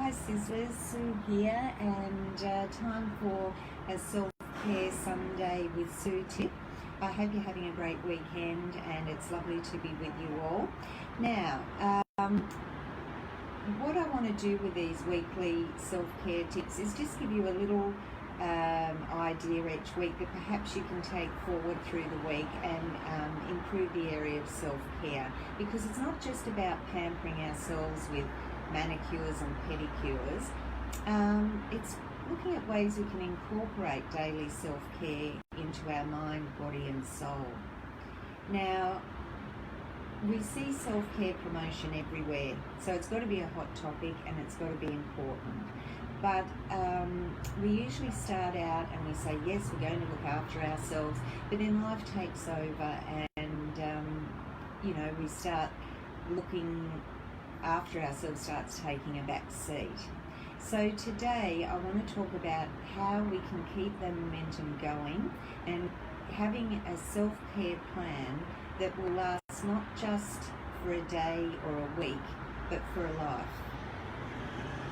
Hi Sizzlers, Sue here, and time for a self-care Sunday with Sue tip. I hope you're having a great weekend and it's lovely to be with you all. Now, what I want to do with these weekly self-care tips is just give you a little idea each week that perhaps you can take forward through the week and improve the area of self-care, because it's not just about pampering ourselves with manicures and pedicures. It's looking at ways we can incorporate daily self-care into our mind, body and soul. Now, we see self-care promotion everywhere, so it's got to be a hot topic and it's got to be important. But we usually start out and we say, yes, we're going to look after ourselves, but then life takes over and, we start looking after ourselves starts taking a back seat. So today I want to talk about how we can keep the momentum going and having a self-care plan that will last not just for a day or a week, but for a life.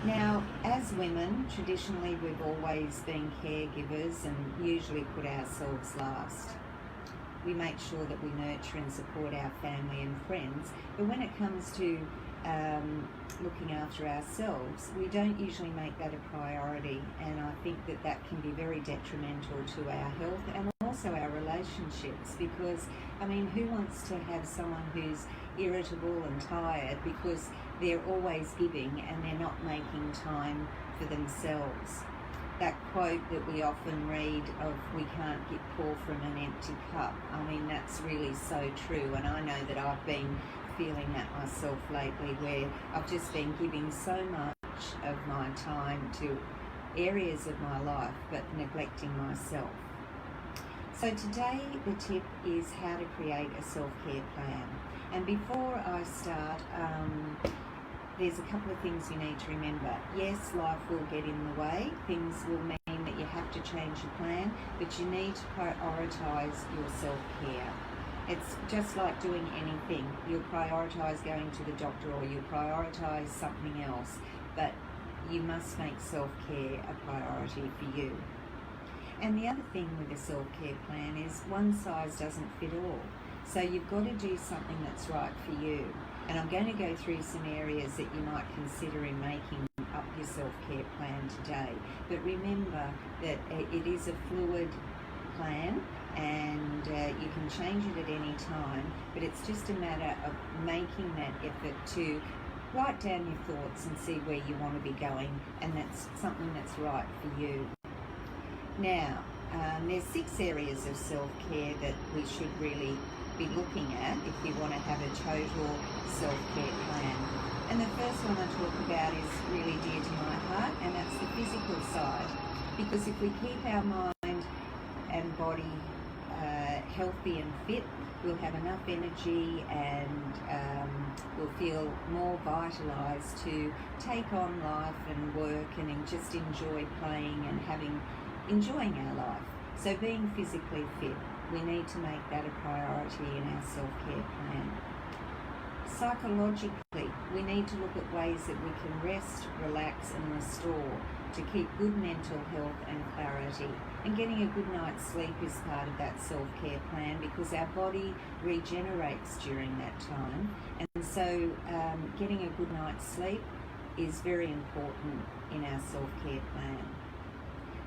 Now, as women, traditionally we've always been caregivers and usually put ourselves last. We make sure that we nurture and support our family and friends, but when it comes to looking after ourselves, we don't usually make that a priority, and I think that that can be very detrimental to our health and also our relationships, because who wants to have someone who's irritable and tired because they're always giving and they're not making time for themselves? That quote that we often read of "we can't pour from an empty cup," that's really so true, and I know that I've been feeling that myself lately, where I've just been giving so much of my time to areas of my life but neglecting myself. So today the tip is how to create a self-care plan. And before I start, there's a couple of things you need to remember. Yes, life will get in the way. Things will mean that you have to change your plan, but you need to prioritise your self-care. It's just like doing anything. You'll prioritise going to the doctor or you'll prioritise something else, but you must make self-care a priority for you. And the other thing with a self-care plan is one size doesn't fit all. So you've got to do something that's right for you. And I'm going to go through some areas that you might consider in making up your self-care plan today. But remember that it is a fluid plan, and you can change it at any time, but it's just a matter of making that effort to write down your thoughts and see where you want to be going, and that's something that's right for you. Now, there's 6 areas of self-care that we should really be looking at if you want to have a total self-care plan. And the first one I talk about is really dear to my heart, and that's the physical side. Because if we keep our mind and body healthy and fit, we'll have enough energy and we'll feel more vitalised to take on life and work and just enjoy playing and enjoying our life. So being physically fit, we need to make that a priority in our self-care plan. Psychologically, we need to look at ways that we can rest, relax and restore to keep good mental health and clarity. And getting a good night's sleep is part of that self-care plan, because our body regenerates during that time. And so getting a good night's sleep is very important in our self-care plan.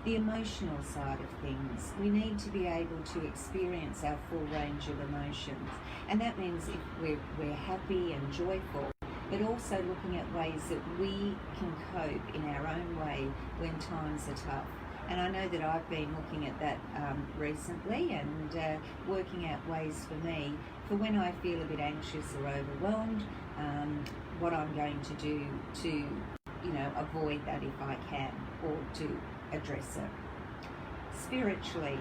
The emotional side of things, we need to be able to experience our full range of emotions, and that means if we're happy and joyful, but also looking at ways that we can cope in our own way when times are tough. And I know that I've been looking at that recently and working out ways for me for when I feel a bit anxious or overwhelmed, what I'm going to do to avoid that if I can, or to address it. Spiritually,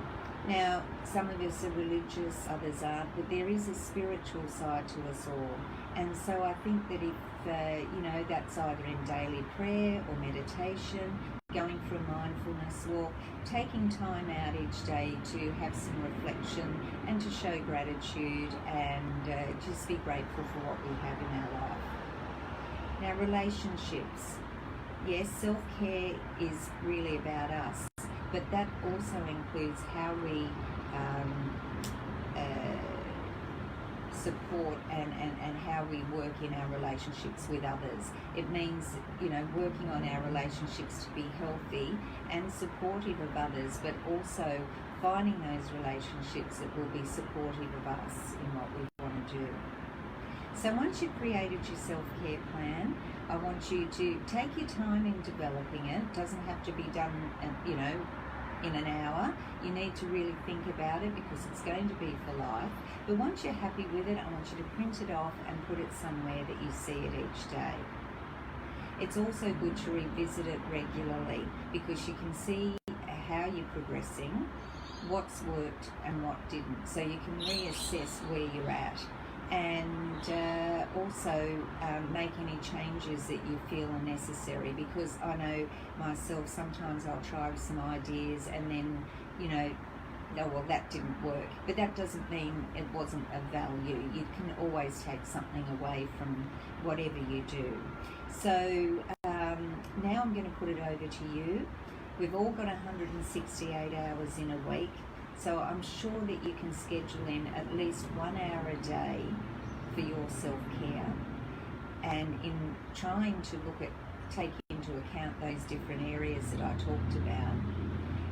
now some of us are religious, others aren't, but there is a spiritual side to us all. And so I think that if that's either in daily prayer or meditation, going for a mindfulness walk, taking time out each day to have some reflection and to show gratitude and just be grateful for what we have in our life. Now, relationships. yes, self-care is really about us, but that also includes how we support and how we work in our relationships with others. It means, working on our relationships to be healthy and supportive of others, but also finding those relationships that will be supportive of us in what we want to do. So once you've created your self-care plan, I want you to take your time in developing it. It doesn't have to be done, in an hour. You need to really think about it because it's going to be for life. But once you're happy with it, I want you to print it off and put it somewhere that you see it each day. It's also good to revisit it regularly because you can see how you're progressing, what's worked and what didn't. So you can reassess where you're at and also make any changes that you feel are necessary, because I know myself, sometimes I'll try some ideas and then, oh, well, that didn't work. But that doesn't mean it wasn't of value. You can always take something away from whatever you do. So now I'm going to put it over to you. We've all got 168 hours in a week. So I'm sure that you can schedule in at least 1 hour a day for your self-care, and in trying to take into account those different areas that I talked about.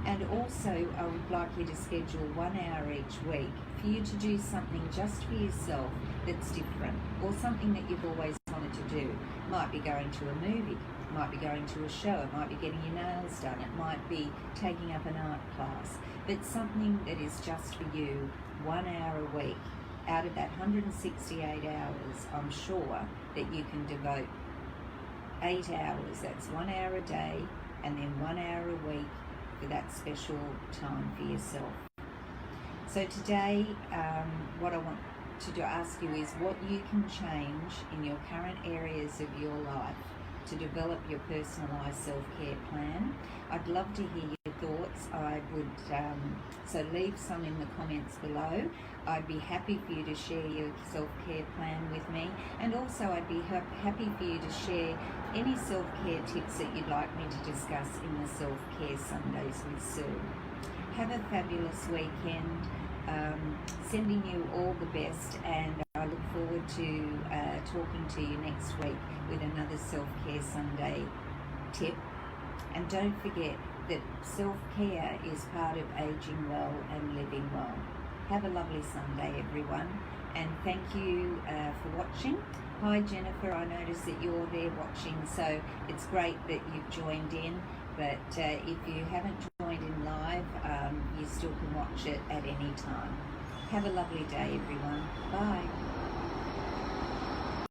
And also I would like you to schedule 1 hour each week for you to do something just for yourself that's different, or something that you've always wanted to do. It might be going to a movie, it might be going to a show, it might be getting your nails done, it might be taking up an art class, but something that is just for you, 1 hour a week. Out of that 168 hours, I'm sure that you can devote 8 hours, that's 1 hour a day, and then 1 hour a week for that special time for yourself. So today, what I want to ask you is what you can change in your current areas of your life to develop your personalised self-care plan. I'd love to hear your thoughts. I would, so leave some in the comments below. I'd be happy for you to share your self-care plan with me, and also I'd be happy for you to share any self-care tips that you'd like me to discuss in the Self-Care Sundays with Sue. Have a fabulous weekend. Sending you all the best, and I look forward to talking to you next week with another Self-Care Sunday tip. And don't forget that self-care is part of aging well and living well. Have a lovely Sunday, everyone, and thank you for watching. Hi Jennifer, I noticed that you're there watching, so it's great that you've joined in, but if you haven't joined in live, you still can watch it at any time. Have a lovely day, everyone. Bye.